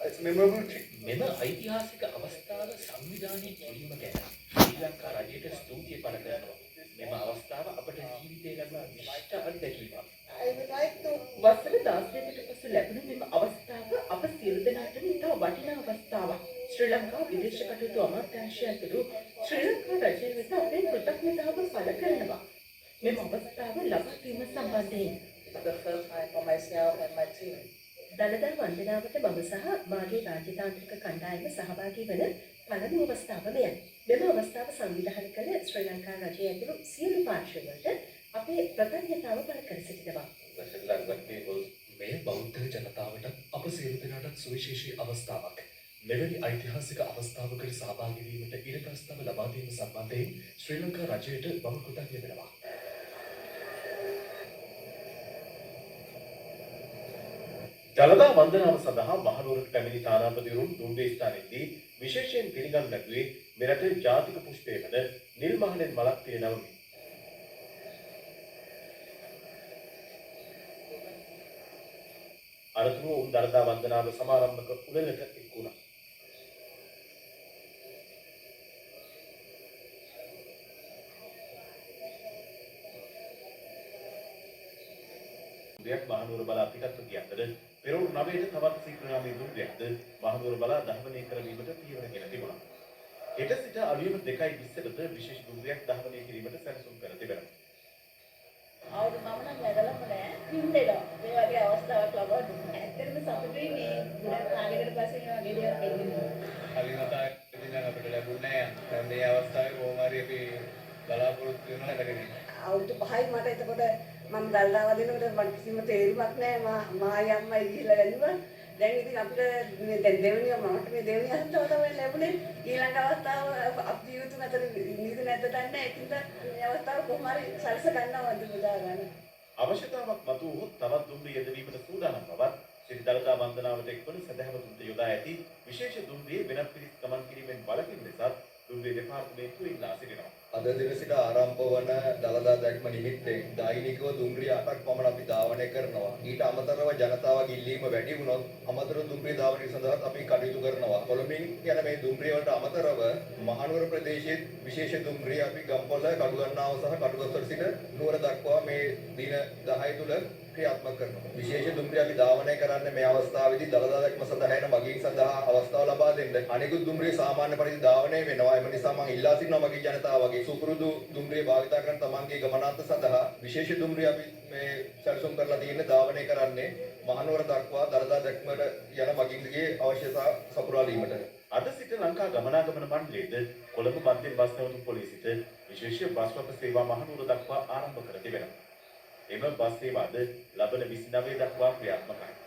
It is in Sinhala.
It's a memorable trip. මෙම ඓතිහාසික අවස්ථාව සංවිධානය කිරීම ගැන ශ්‍රී ලංකා රජයට ස්තුතිය පළ කරනවා. මෙම අවස්ථාව අපට ජීවිතේ ලැබුණ විශිෂ්ට අත්දැකීමක්. I would like to වසර 16කට පසු ලැබුණ මෙම අවස්ථාව අප සියලු දෙනාටම ඉතා වටිනා අවස්ථාවක්. ශ්‍රී ලංකා විදේශ කටයුතු අමාත්‍යාංශය ඇතුළු ශ්‍රී ලංකා රජය වෙත අපේ කෘතඥතාව පළ කරනවා. මෙම අවස්ථාව ලබා දීම සම්බන්ධයෙන් the first time for myself and my team. දළදා වන්දනාවට මම සහ මාගේ රාජතාන්ත්‍රික කණ්ඩායම සහභාගී වන පළමු අවස්ථාව මෙයයි. මෙම අවස්ථාව සංවිධානය කළ ශ්‍රී ලංකා රජය ඇතුළු සියලු පාර්ශ්වවලට අපේ කෘතඥතාව පළ කර සිටිනවා. මේ බෞද්ධ ජනතාවට අප සියලු දෙනාට සුවිශේෂී අවස්ථාවක්. මෙවැනි ඓතිහාසික අවස්ථාවකට සහභාගී වීමට ඉඩ ප්‍රස්තාව ලබා දීම සම්බන්ධයෙන් ශ්‍රී ලංකා රජයට මම කෘතඥ වෙනවා. දළදා වන්දනාව සඳහා මහනුවරට පැමිණි තානාපතිවරුන් දුම්රිය ස්ථානයේදී විශේෂයෙන් පිළිගනු ලැබුවේ මෙරට ජාතික පුෂ්පය වන නිල් මහලෙන් මලක් පියනවමින්. අරතුරුව උන් දළදා වන්දනාව සමාරම්භක උළෙලට එක් වුණා. දෙයක් මහනුවර බලා පිටත්ව ගිය අතර පෙරවරු 9ට තවත් සීක්‍රනාමී දුර්ගයක්ද මහනුවර බලා දහවනය කරවීමට පියවරගෙන තිබුණා. හෙට සිට අලුයම 2:20ට විශේෂ දුර්ගයක් දහවනය කිරීමට සැලසුම් කර තිබෙනවා. අවුරුදු මම නම් වැදලම නෑ. හින්දේලා මේ වගේ අවස්ථාවක් ලබා දුන්නා. ඇත්තටම සතුටුයි මේ ගොඩක් කාලයකට පස්සේ මේ වගේ දේවල් වෙන්නේ. කලින් ඉඳන් අපිට ලැබුණේ නෑ. මේ අවස්ථාවේ කොහොම හරි අපි බලාපොරොත්තු වෙනවා නැගගෙන. අවුරුදු 5යි මට එතකොට මම දල්දා වදිනකොට මට කිසිම තේරුමක් නෑ. මායි අම්මයි ගිහිල්ලා වැළුවා. දැන් ඉතින් අපිට මේ දැන් දෙවෙනිය මමට මේ දෙවෙනිය අවස්ථාව තමයි ලැබුණේ. ඊළඟ අවස්ථාව අපි ජීවිත නැතර නීති නැද්ද දන්නේ. ඒකින්ද මේ අවස්ථාව කොහොම හරි සල්ස ගන්නවා වද මුදා ගන්න. අවශ්‍යතාවක් මතු වූ තවත් දුම්රිය යෙදවීමට සූදානම් බවත් ශ්‍රී දළදා වන්දනාවට එක්වන සදහවතුන්ට යොදා ඇති විශේෂ දුම්රිය වෙනත් පිරිස් ගමන් කිරීමෙන් වළකින ලෙසත් දුම්රිය දෙපාර්තමේන්තුව ඉල්ලා සිටිනවා. අද දින සිට ආරම්භ වන දළදා දැක්ම නිමිත්තෙන් දෛනිකව දුම්රිය 8ක් පමණ අපි ධාවනය කරනවා. ඊට අමතරව ජනතාවගේ ඉල්ලීම වැඩි වුණොත් අමතර දුම්රිය ධාවනය සඳහා අපි කටයුතු කරනවා. කොළඹින් යන මේ දුම්රිය වලට අමතරව මහනුවර ප්‍රදේශයේ විශේෂ දුම්රිය අපි ගම්පොළ, කඩුගන්නාව සහ කඩුගස්වල සිට නුවර දක්වා මේ දින 10 තුල ක්‍රියාත්මක කරනවා. විශේෂ දුම්රිය අපි ධාවනය කරන්නේ මේ අවස්ථාවේදී දළදා දැක්ම සඳහා යන මගීන් සඳහා අවස්ථාව ලබා දෙන්න. අනිකුත් දුම්රිය සාමාන්‍ය පරිදි ධාවනය වෙනවා. එම නිසා මම ඉල්ලා සිටිනවා මගේ ජනතාවගේ සුපුරුදු දුම්රිය භාවිත කරන තමන්ගේ ගමනාන්ත සඳහා විශේෂ දුම්රිය අපි මේ සැලසුම් කරලා තියෙන ධාවනය කරන්නේ මහනුවර දක්වා දළදා දැක්මට යන මගීන්ගේ අවශ්‍යතා සපුරාලීමට. අද සිට ලංකා ගමනාගමන මණ්ඩලයේද කොළඹ මධ්‍යම බස් නැවතුම් පොලිසියට විශේෂ බස් රථ සේවා මහනුවර දක්වා ආරම්භ කර තිබෙනවා. එම බස් සේවාද ලබන 29 දක්වා ක්‍රියාත්මකයි.